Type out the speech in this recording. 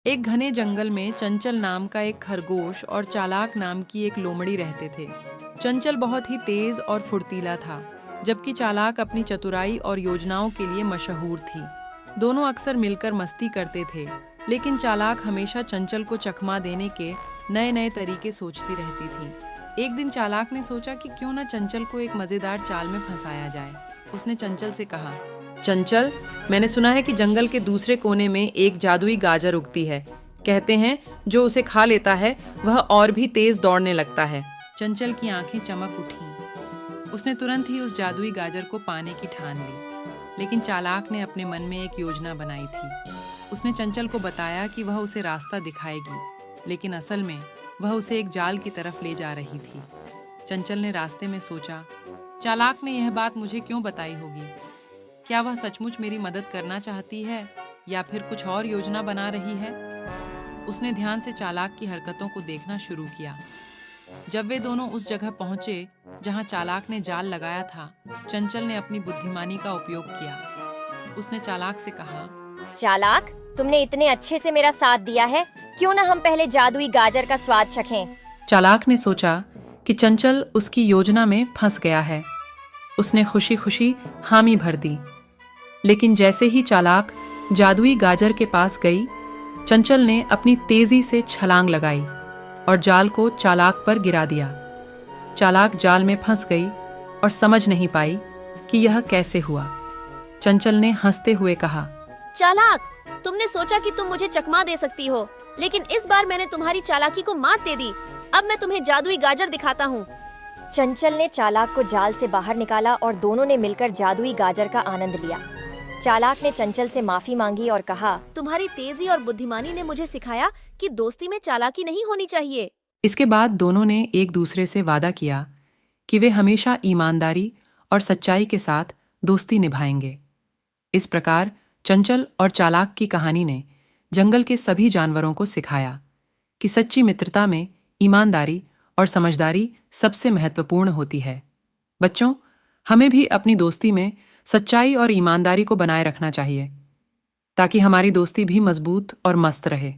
एक घने जंगल में चंचल नाम का एक खरगोश और चालाक नाम की एक लोमड़ी रहते थे। चंचल बहुत ही तेज और फुर्तीला था, जबकि चालाक अपनी चतुराई और योजनाओं के लिए मशहूर थी। दोनों अक्सर मिलकर मस्ती करते थे, लेकिन चालाक हमेशा चंचल को चकमा देने के नए नए तरीके सोचती रहती थी। एक दिन चालाक ने सोचा कि क्यों न चंचल को एक मजेदार चाल में फंसाया जाए। उसने चंचल से कहा, चंचल, मैंने सुना है कि जंगल के दूसरे कोने में एक जादुई गाजर उगती है। कहते हैं जो उसे खा लेता है वह और भी तेज दौड़ने लगता है। चंचल की आंखें चमक उठीं। उसने तुरंत ही उस जादुई गाजर को पाने की ठान ली। लेकिन चालाक ने अपने मन में एक योजना बनाई थी। उसने चंचल को बताया कि वह उसे रास्ता दिखाएगी, लेकिन असल में वह उसे एक जाल की तरफ ले जा रही थी। चंचल ने रास्ते में सोचा, चालाक ने यह बात मुझे क्यों बताई होगी? क्या वह सचमुच मेरी मदद करना चाहती है या फिर कुछ और योजना बना रही है? उसने ध्यान से चालाक की हरकतों को देखना शुरू किया। जब वे दोनों उस जगह पहुंचे जहां चालाक ने जाल लगाया था, चंचल ने अपनी बुद्धिमानी का उपयोग किया। उसने चालाक से कहा, चालाक, तुमने इतने अच्छे से मेरा साथ दिया है, क्यों ना हम पहले जादुई गाजर का स्वाद चखें। चालाक ने सोचा कि चंचल उसकी योजना में फंस गया है। उसने खुशी खुशी हामी भर दी। लेकिन जैसे ही चालाक जादुई गाजर के पास गई, चंचल ने अपनी तेजी से छलांग लगाई और जाल को चालाक पर गिरा दिया। चालाक जाल में फंस गई और समझ नहीं पाई कि यह कैसे हुआ। चंचल ने हंसते हुए कहा, चालाक, तुमने सोचा कि तुम मुझे चकमा दे सकती हो, लेकिन इस बार मैंने तुम्हारी चालाकी को मात दे दी। अब मैं तुम्हें जादुई गाजर दिखाता हूँ। चंचल ने चालाक को जाल से बाहर निकाला और दोनों ने मिलकर जादुई गाजर का आनंद लिया। चालाक ने चंचल से माफी मांगी और कहा, तुम्हारी तेजी और बुद्धिमानी ने मुझे सिखाया कि दोस्ती में चालाकी नहीं होनी चाहिए। इसके बाद दोनों ने एक दूसरे से वादा किया कि वे हमेशा ईमानदारी और सच्चाई के साथ दोस्ती निभाएंगे। इस प्रकार चंचल और चालाक की कहानी ने जंगल के सभी जानवरों को सिखाया कि सच्ची मित्रता में ईमानदारी और समझदारी सबसे महत्वपूर्ण होती है। बच्चों, हमें भी अपनी दोस्ती में सच्चाई और ईमानदारी को बनाए रखना चाहिए, ताकि हमारी दोस्ती भी मजबूत और मस्त रहे।